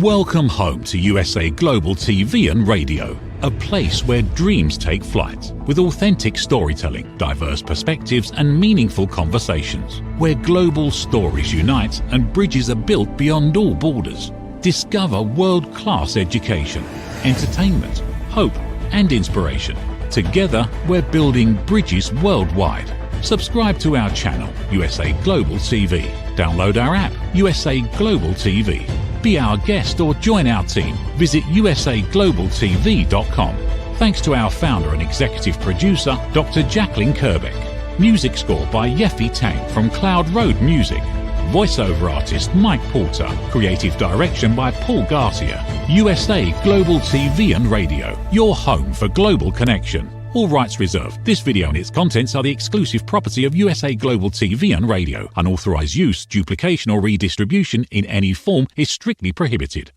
Welcome home to USA Global TV and Radio, a place where dreams take flight, with authentic storytelling, diverse perspectives and meaningful conversations, where global stories unite and bridges are built beyond all borders. Discover world-class education, entertainment, hope and inspiration. Together, we're building bridges worldwide. Subscribe to our channel, USA Global TV. Download our app, USA Global TV. Be our guest or join our team. Visit usaglobaltv.com. Thanks to our founder and executive producer, Dr. Jacqueline Kerbeck. Music score by Yeffy Tang from Cloud Road Music. Voiceover artist Mike Porter. Creative direction by Paul Garcia. USA Global TV and Radio. Your home for global connection. All rights reserved. This video and its contents are the exclusive property of USA Global TV and Radio. Unauthorized use, duplication or redistribution in any form is strictly prohibited.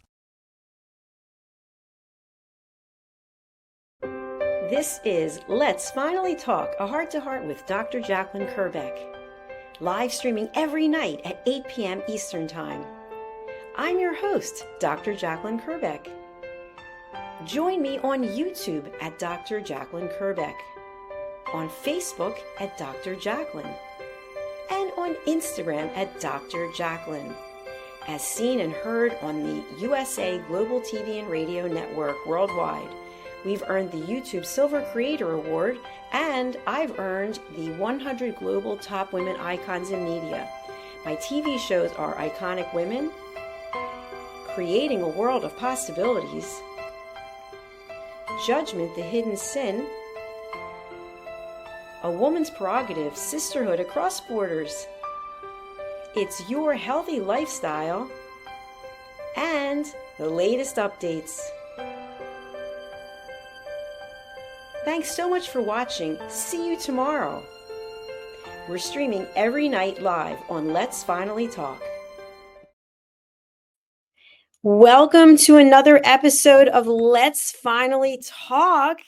This is Let's Finally Talk, a heart-to-heart with Dr. Jacqueline Kerbeck. Live streaming every night at 8 p.m. Eastern Time. I'm your host, Dr. Jacqueline Kerbeck. Join me on YouTube at Dr. Jacqueline Kerbeck, on Facebook at Dr. Jacqueline, and on Instagram at Dr. Jacqueline, as seen and heard on the USA Global TV and Radio Network worldwide. We've earned the YouTube Silver Creator Award, and I've earned the 100 Global Top Women Icons in Media. My TV shows are Iconic Women, Creating a World of Possibilities, Judgment, the Hidden Sin, A Woman's Prerogative, Sisterhood Across Borders, It's Your Healthy Lifestyle, and the latest updates. Thanks so much for watching. See you tomorrow. We're streaming every night live on Let's Finally Talk. Welcome to another episode of Let's Finally Talk.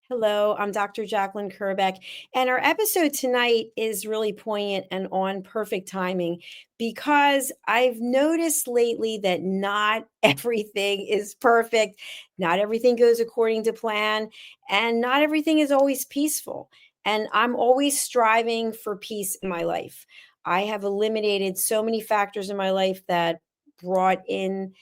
Hello, I'm Dr. Jacqueline Kerbeck, and our episode tonight is really poignant and on perfect timing because I've noticed lately that not everything is perfect, not everything goes according to plan, and not everything is always peaceful. And I'm always striving for peace in my life. I have eliminated so many factors in my life that brought in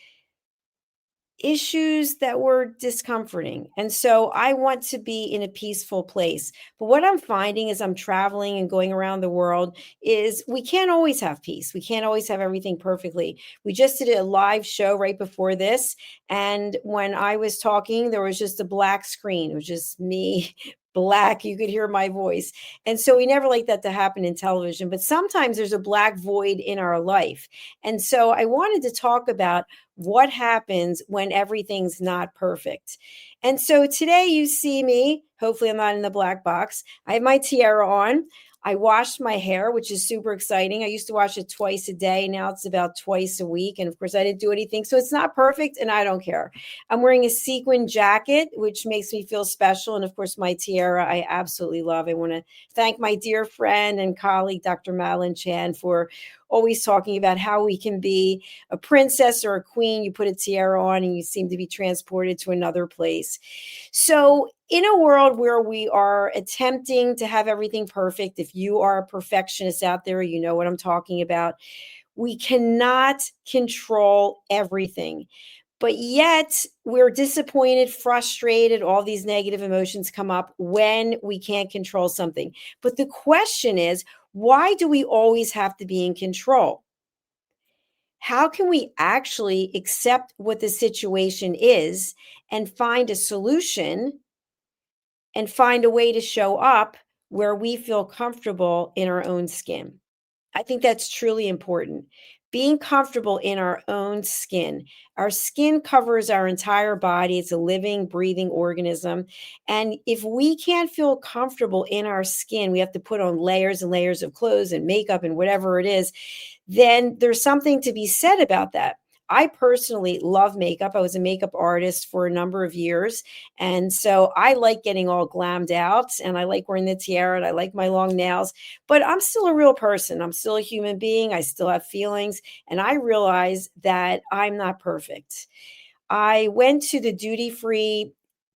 issues that were discomforting. And so I want to be in a peaceful place. But what I'm finding as I'm traveling and going around the world is we can't always have peace. We can't always have everything perfectly. We just did a live show right before this. And when I was talking, there was just a black screen. It was just me, black. You could hear my voice. And so we never like that to happen in television. But sometimes there's a black void in our life. And so I wanted to talk about what happens when everything's not perfect. And so today you see me, hopefully I'm not in the black box. I have my tiara on. I washed my hair, which is super exciting. I used to wash it twice a day. Now it's about twice a week. And of course I didn't do anything. So it's not perfect and I don't care. I'm wearing a sequin jacket, which makes me feel special. And of course my tiara, I absolutely love. I want to thank my dear friend and colleague, Dr. Madeline Chan, for always talking about how we can be a princess or a queen. You put a tiara on and you seem to be transported to another place. So in a world where we are attempting to have everything perfect, if you are a perfectionist out there, you know what I'm talking about. We cannot control everything. But yet we're disappointed, frustrated, all these negative emotions come up when we can't control something. But the question is, why do we always have to be in control? How can we actually accept what the situation is and find a solution and find a way to show up where we feel comfortable in our own skin? I think that's truly important. Being comfortable in our own skin. Our skin covers our entire body. It's a living, breathing organism. And if we can't feel comfortable in our skin, we have to put on layers and layers of clothes and makeup and whatever it is, then there's something to be said about that. I personally love makeup. I was a makeup artist for a number of years. And so I like getting all glammed out and I like wearing the tiara and I like my long nails, but I'm still a real person. I'm still a human being. I still have feelings. And I realize that I'm not perfect. I went to the duty free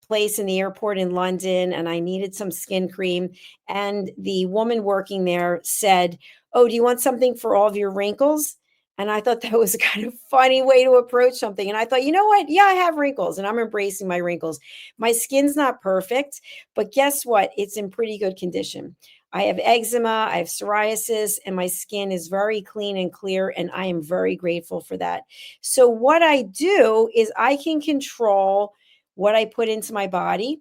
place in the airport in London and I needed some skin cream. And the woman working there said, "Oh, do you want something for all of your wrinkles?" And I thought that was a kind of funny way to approach something. And I thought, you know what? Yeah, I have wrinkles and I'm embracing my wrinkles. My skin's not perfect, but guess what? It's in pretty good condition. I have eczema, I have psoriasis, and my skin is very clean and clear. And I am very grateful for that. So, what I do is I can control what I put into my body.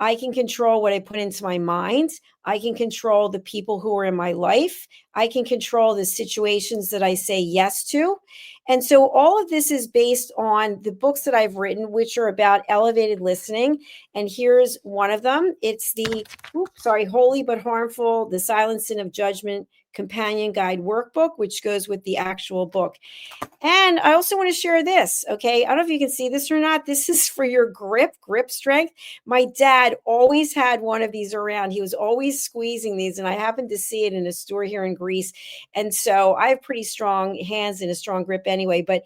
I can control what I put into my mind. I can control the people who are in my life. I can control the situations that I say yes to. And so all of this is based on the books that I've written, which are about elevated listening. And here's one of them. It's the, Holy but Harmful, The Silent Sin of Judgment Companion Guide Workbook, which goes with the actual book. And I also want to share this. Okay. I don't know if you can see this or not. This is for your grip strength. My dad always had one of these around. He was always squeezing these, and I happened to see it in a store here in Greece. And so I have pretty strong hands and a strong grip anyway. But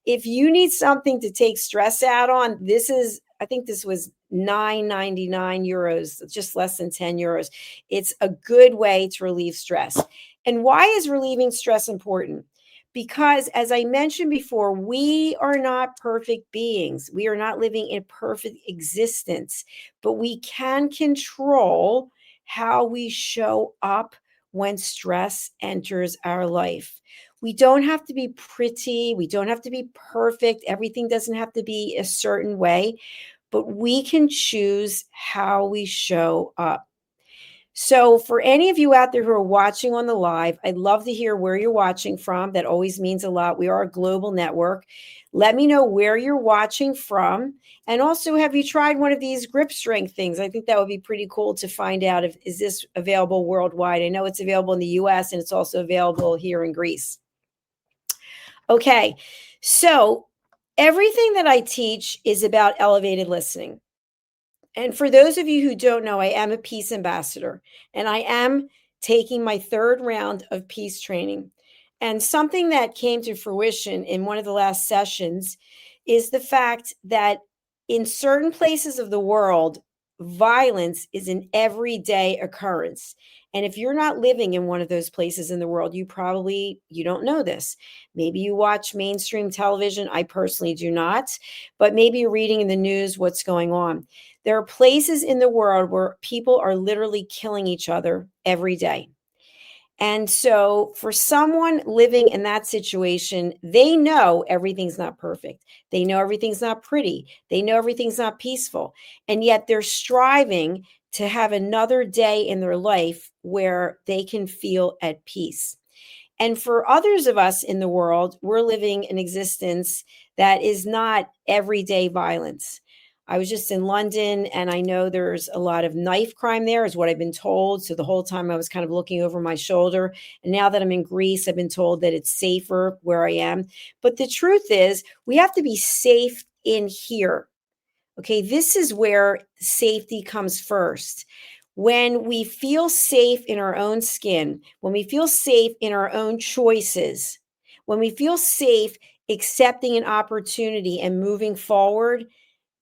if you need something to take stress out on, this is, I think this was 9.99 euros, just less than 10 euros. It's a good way to relieve stress. And why is relieving stress important? Because, as I mentioned before, we are not perfect beings. We are not living a perfect existence, but we can control how we show up when stress enters our life. We don't have to be pretty. We don't have to be perfect. Everything doesn't have to be a certain way, but we can choose how we show up. So, for any of you out there who are watching on the live, I'd love to hear where you're watching from. That always means a lot. We are a global network. Let me know where you're watching from. And also, have you tried one of these grip strength things? I think that would be pretty cool to find out if is this available worldwide. I know it's available in the US and it's also available here in Greece. Okay, so everything that I teach is about elevated listening. And for those of you who don't know, I am a peace ambassador and I am taking my third round of peace training. And something that came to fruition in one of the last sessions is the fact that in certain places of the world, violence is an everyday occurrence. And if you're not living in one of those places in the world, you don't know this. Maybe you watch mainstream television. I personally do not, but maybe you're reading in the news what's going on. There are places in the world where people are literally killing each other every day. And so, for someone living in that situation, they know everything's not perfect. They know everything's not pretty. They know everything's not peaceful. And yet, they're striving to have another day in their life where they can feel at peace. And for others of us in the world, we're living an existence that is not everyday violence. I was just in London and I know there's a lot of knife crime there, is what I've been told. So the whole time I was kind of looking over my shoulder. And now that I'm in Greece, I've been told that it's safer where I am. But the truth is, we have to be safe in here. Okay, this is where safety comes first. When we feel safe in our own skin, when we feel safe in our own choices, when we feel safe accepting an opportunity and moving forward,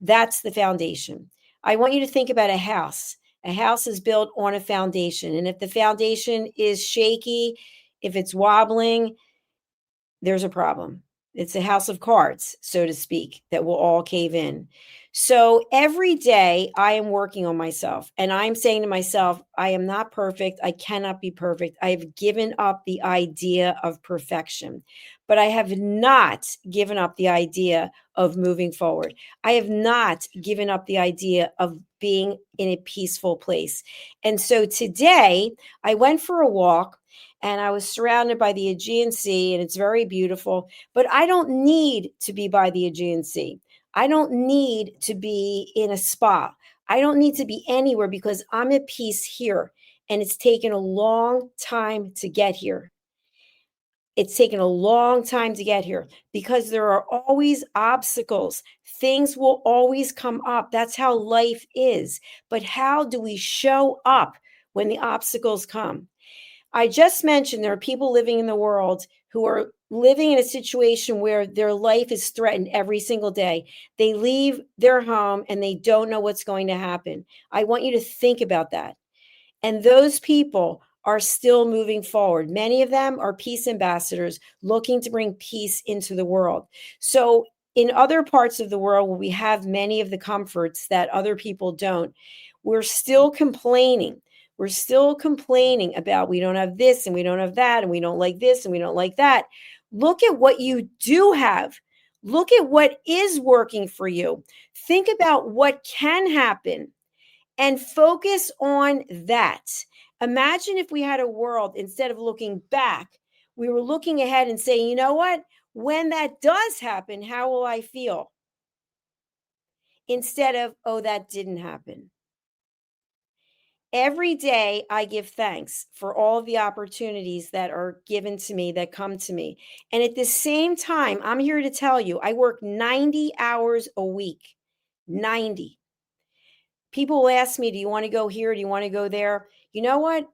that's the foundation. I want you to think about a house. A house is built on a foundation. And if the foundation is shaky, if it's wobbling, there's a problem. It's a house of cards, so to speak, that will all cave in. So every day I am working on myself and I'm saying to myself, I am not perfect. I cannot be perfect. I have given up the idea of perfection, but I have not given up the idea of moving forward. I have not given up the idea of being in a peaceful place. And so today I went for a walk and I was surrounded by the Aegean Sea, and it's very beautiful, but I don't need to be by the Aegean Sea. I don't need to be in a spa. I don't need to be anywhere because I'm at peace here. And it's taken a long time to get here. It's taken a long time to get here because there are always obstacles. Things will always come up. That's how life is. But how do we show up when the obstacles come? I just mentioned there are people living in the world who are living in a situation where their life is threatened every single day. They leave their home and they don't know what's going to happen. I want you to think about that. And those people are still moving forward. Many of them are peace ambassadors looking to bring peace into the world. So, in other parts of the world where we have many of the comforts that other people don't, we're still complaining. We're still complaining about we don't have this and we don't have that and we don't like this and we don't like that. Look at what you do have. Look at what is working for you. Think about what can happen and focus on that. Imagine if we had a world, instead of looking back, we were looking ahead and saying, you know what? When that does happen, how will I feel? Instead of, oh, that didn't happen. Every day I give thanks for all of the opportunities that are given to me, that come to me. And at the same time, I'm here to tell you, I work 90 hours a week. 90. People will ask me, do you want to go here? Do you want to go there? You know what?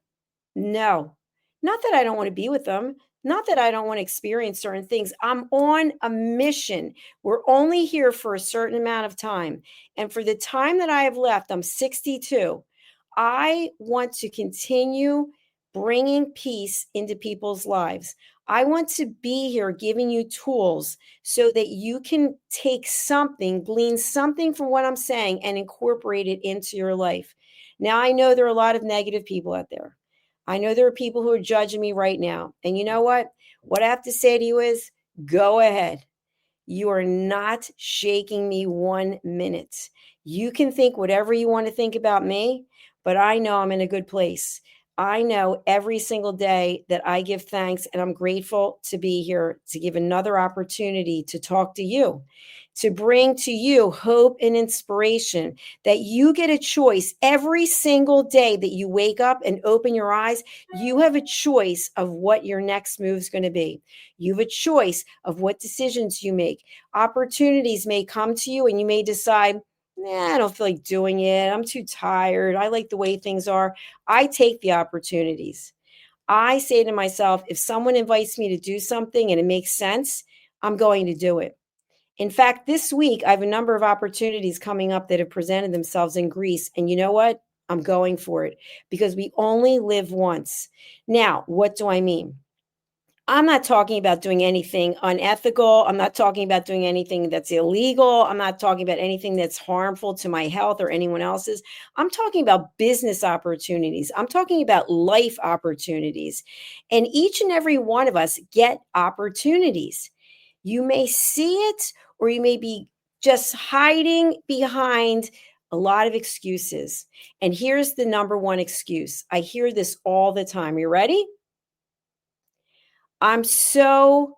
No. Not that I don't want to be with them, not that I don't want to experience certain things. I'm on a mission. We're only here for a certain amount of time. And for the time that I have left, I'm 62. I want to continue bringing peace into people's lives. I want to be here giving you tools so that you can take something, glean something from what I'm saying, and incorporate it into your life. Now, I know there are a lot of negative people out there. I know there are people who are judging me right now. And you know what? What I have to say to you is go ahead. You are not shaking me 1 minute. You can think whatever you want to think about me, but I know I'm in a good place. I know every single day that I give thanks and I'm grateful to be here to give another opportunity to talk to you, to bring to you hope and inspiration, that you get a choice every single day that you wake up and open your eyes. You have a choice of what your next move is going to be. You have a choice of what decisions you make. Opportunities may come to you and you may decide, nah, I don't feel like doing it. I'm too tired. I like the way things are. I take the opportunities. I say to myself, if someone invites me to do something and it makes sense, I'm going to do it. In fact, this week, I have a number of opportunities coming up that have presented themselves in Greece. And you know what? I'm going for it because we only live once. Now, what do I mean? I'm not talking about doing anything unethical. I'm not talking about doing anything that's illegal. I'm not talking about anything that's harmful to my health or anyone else's. I'm talking about business opportunities. I'm talking about life opportunities. And each and every one of us get opportunities. You may see it or you may be just hiding behind a lot of excuses. And here's the number one excuse. I hear this all the time. You ready? I'm so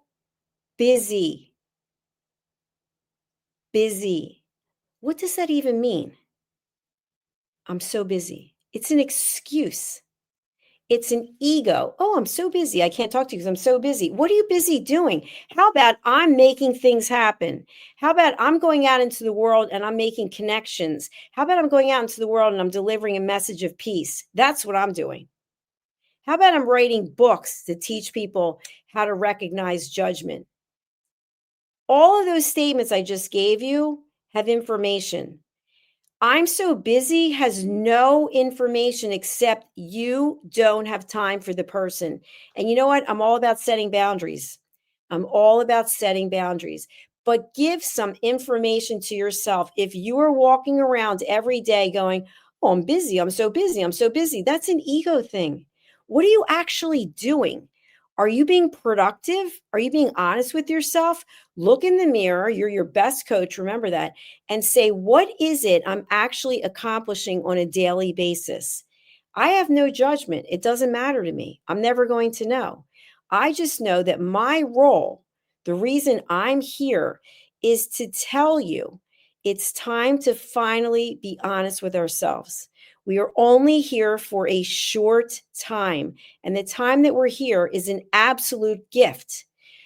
busy. Busy. What does that even mean? I'm so busy. It's an excuse. It's an ego. Oh, I'm so busy. I can't talk to you because I'm so busy. What are you busy doing? How about I'm making things happen? How about I'm going out into the world and I'm making connections? How about I'm going out into the world and I'm delivering a message of peace? That's what I'm doing. How about I'm writing books to teach people how to recognize judgment? All of those statements I just gave you have information. I'm so busy has no information except you don't have time for the person. And you know what? I'm all about setting boundaries. I'm all about setting boundaries. But give some information to yourself. If you are walking around every day going, oh, I'm busy, I'm so busy, I'm so busy, that's an ego thing. What are you actually doing? Are you being productive? Are you being honest with yourself? Look in the mirror. You're your best coach. Remember that. And say, what is it I'm actually accomplishing on a daily basis? I have no judgment. It doesn't matter to me. I'm never going to know. I just know that my role, the reason I'm here, is to tell you it's time to finally be honest with ourselves. We are only here for a short time, and the time that we're here is an absolute gift.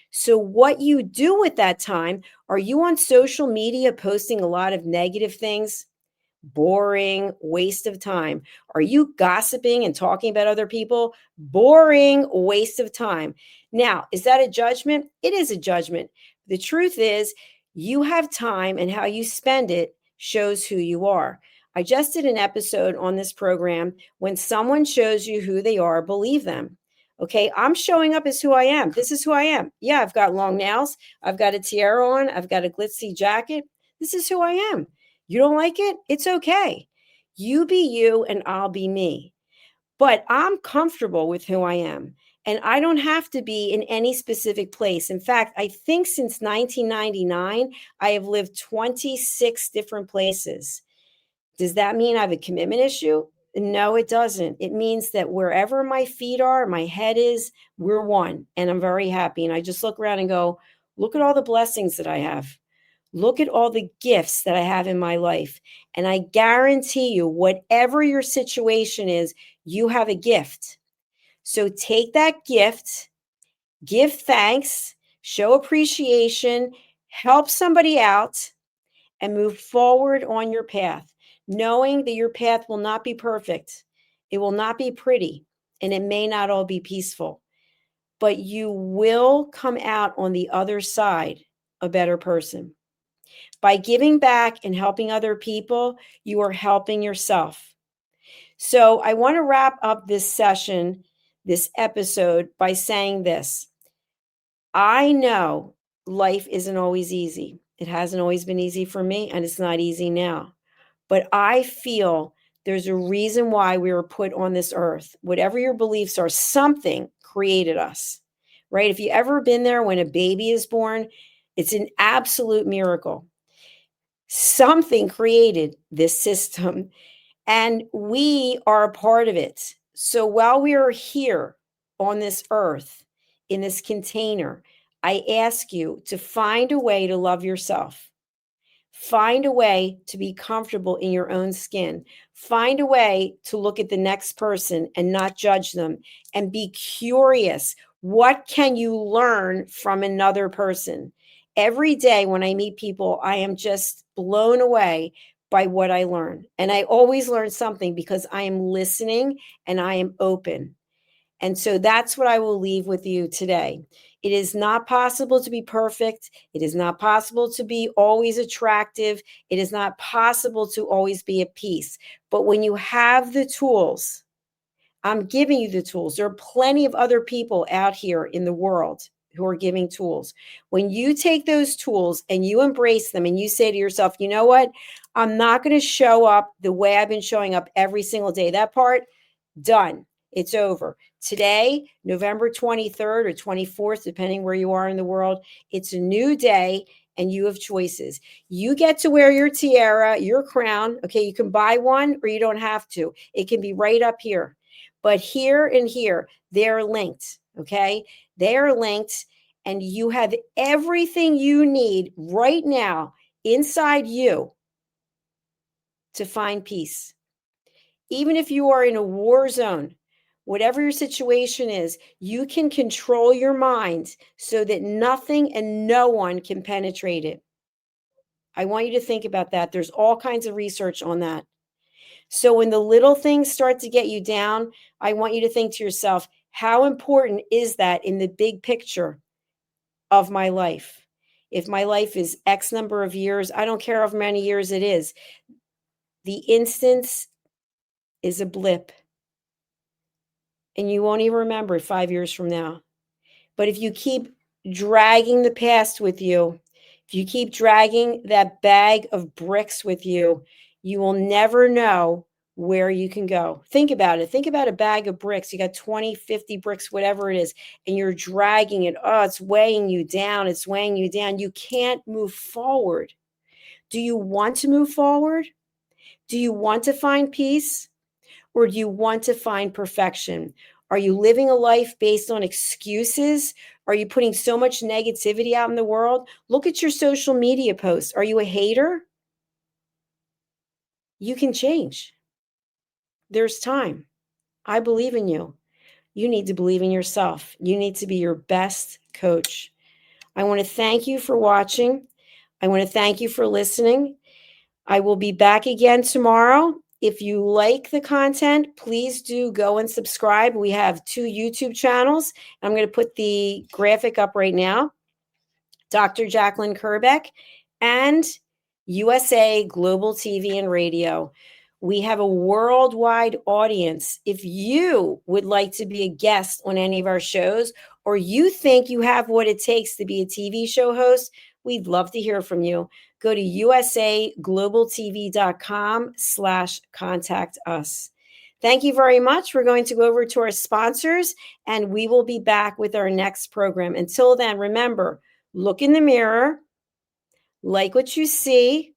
So, what you do with that time, are you on social media posting a lot of negative things? Boring, waste of time. Are you gossiping and talking about other people? Boring, waste of time. Now, is that a judgment? It is a judgment. The truth is, you have time, and how you spend it shows who you are. I just did an episode on this program. When someone shows you who they are, believe them. Okay, I'm showing up as who I am. This is who I am. Yeah, I've got long nails. I've got a tiara on. I've got a glitzy jacket. This is who I am. You don't like it? It's okay. You be you and I'll be me. But I'm comfortable with who I am. And I don't have to be in any specific place. In fact, I think since 1999, I have lived 26 different places. Does that mean I have a commitment issue? No, it doesn't. It means that wherever my feet are, my head is, we're one. And I'm very happy. And I just look around and go, look at all the blessings that I have. Look at all the gifts that I have in my life. And I guarantee you, whatever your situation is, you have a gift. So take that gift, give thanks, show appreciation, help somebody out, and move forward on your path, knowing that your path will not be perfect. It will not be pretty, and it may not all be peaceful, but you will come out on the other side a better person. By giving back and helping other people, you are helping yourself. So I want to wrap up this session, this episode, by saying this. I know life isn't always easy. It hasn't always been easy for me, and it's not easy now. But I feel there's a reason why we were put on this earth. Whatever your beliefs are, something created us, right? If you ever been there when a baby is born, it's an absolute miracle. Something created this system, and we are a part of it. So while we are here on this earth, in this container, I ask you to find a way to love yourself. Find a way to be comfortable in your own skin. Find a way to look at the next person and not judge them, and be curious. What can you learn from another person? Every day when I meet people, I am just blown away by what I learn. And I always learn something because I am listening and I am open. And so that's what I will leave with you today. It is not possible to be perfect. It is not possible to be always attractive. It is not possible to always be at peace. But when you have the tools, I'm giving you the tools. There are plenty of other people out here in the world who are giving tools. When you take those tools and you embrace them and you say to yourself, you know what? I'm not going to show up the way I've been showing up every single day. That part, done. It's over. Today, November 23rd or 24th, depending where you are in the world, it's a new day and you have choices. You get to wear your tiara, your crown. Okay, you can buy one or you don't have to. It can be right up here. But here and here, they're linked. Okay, they are linked, and you have everything you need right now inside you to find peace. Even if you are in a war zone, whatever your situation is, you can control your mind so that nothing and no one can penetrate it. I want you to think about that. There's all kinds of research on that. So when the little things start to get you down, I want you to think to yourself, how important is that in the big picture of my life? If my life is X number of years, I don't care how many years it is. The instance is a blip. And you won't even remember it 5 years from now. But if you keep dragging the past with you, if you keep dragging that bag of bricks with you, you will never know where you can go. Think about it. Think about a bag of bricks. You got 20, 50 bricks, whatever it is, and you're dragging it. Oh, it's weighing you down. It's weighing you down. You can't move forward. Do you want to move forward? Do you want to find peace? Or do you want to find perfection? Are you living a life based on excuses? Are you putting so much negativity out in the world? Look at your social media posts. Are you a hater? You can change. there's time. I believe in you. You need to believe in yourself. You need to be your best coach. I want to thank you for watching. I want to thank you for listening. I will be back again tomorrow. If you like the content, please do go and subscribe. We have 2 YouTube channels. I'm going to put the graphic up right now. Dr. Jacqueline Kerbeck and USA Global TV and Radio. We have a worldwide audience. If you would like to be a guest on any of our shows, or you think you have what it takes to be a TV show host, we'd love to hear from you. Go to usaglobaltv.com/contact us. Thank you very much. We're going to go over to our sponsors, and we will be back with our next program. Until then, remember, look in the mirror, like what you see,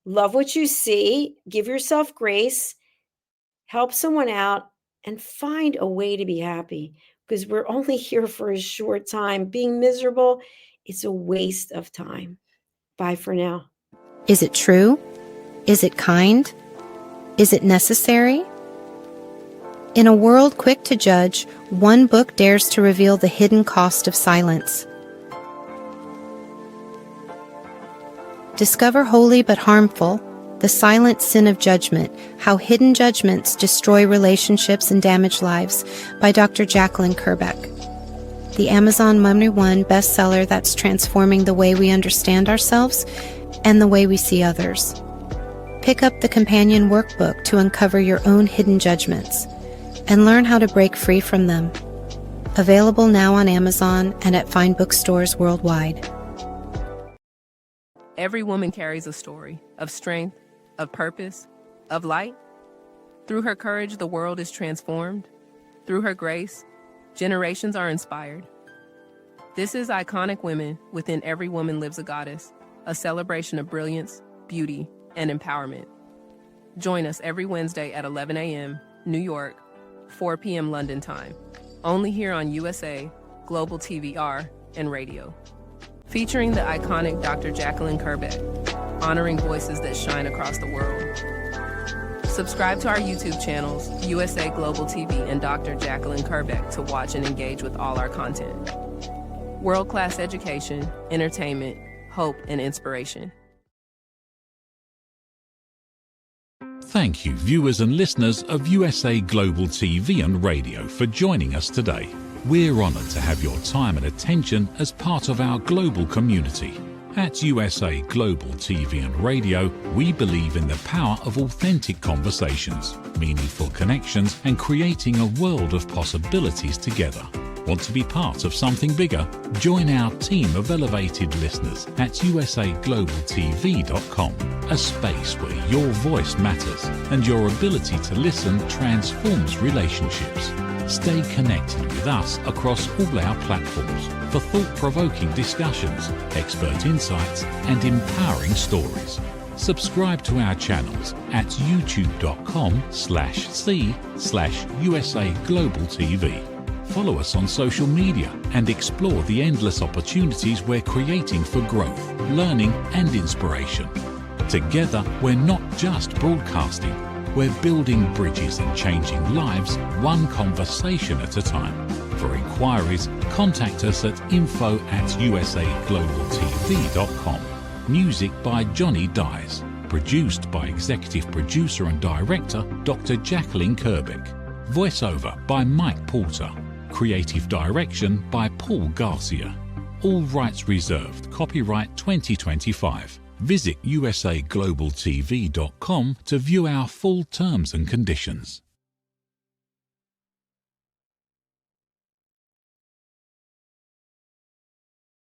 love what you see, give yourself grace, help someone out, and find a way to be happy, because we're only here for a short time. Being miserable, it's a waste of time. Bye for now. Is it true? Is it kind? Is it necessary? In a world quick to judge, one book dares to reveal the hidden cost of silence. Discover Holy but Harmful, The Silent Sin of Judgment, How Hidden Judgments Destroy Relationships and Damage Lives by Dr. Jacqueline Kerbeck. The Amazon #1 bestseller that's transforming the way we understand ourselves and the way we see others. Pick up the companion workbook to uncover your own hidden judgments and learn how to break free from them. Available now on Amazon and at fine bookstores worldwide. Every woman carries a story of strength, of purpose, of light. Through her courage, the world is transformed. Through her grace, generations are inspired. This is Iconic Women. Within Every Woman Lives a Goddess, a celebration of brilliance, beauty, and empowerment. Join us every Wednesday at 11 a.m. New York, 4 p.m. London time. Only here on USA, Global TVR, and Radio. Featuring the iconic Dr. Jacqueline Kerbeck, honoring voices that shine across the world. Subscribe to our YouTube channels, USA Global TV and Dr. Jacqueline Kerbeck, to watch and engage with all our content. World-class education, entertainment, hope, and inspiration. Thank you, viewers and listeners of USA Global TV and Radio, for joining us today. We're honored to have your time and attention as part of our global community. At USA Global TV and Radio, we believe in the power of authentic conversations, meaningful connections, and creating a world of possibilities together. Want to be part of something bigger? Join our team of elevated listeners at usaglobaltv.com, a space where your voice matters and your ability to listen transforms relationships. Stay connected with us across all our platforms for thought-provoking discussions, expert insights, and empowering stories. Subscribe to our channels at youtube.com/c/USAGlobalTV. Follow us on social media and explore the endless opportunities we're creating for growth, learning, and inspiration. Together, we're not just broadcasting, we're building bridges and changing lives one conversation at a time. For inquiries, contact us at info@usaglobaltv.com. Music by Johnny Dies. Produced by Executive Producer and Director Dr. Jacqueline Kerbeck. Voiceover by Mike Porter. Creative Direction by Paul Garcia. All rights reserved. Copyright 2025. Visit usaglobaltv.com to view our full terms and conditions.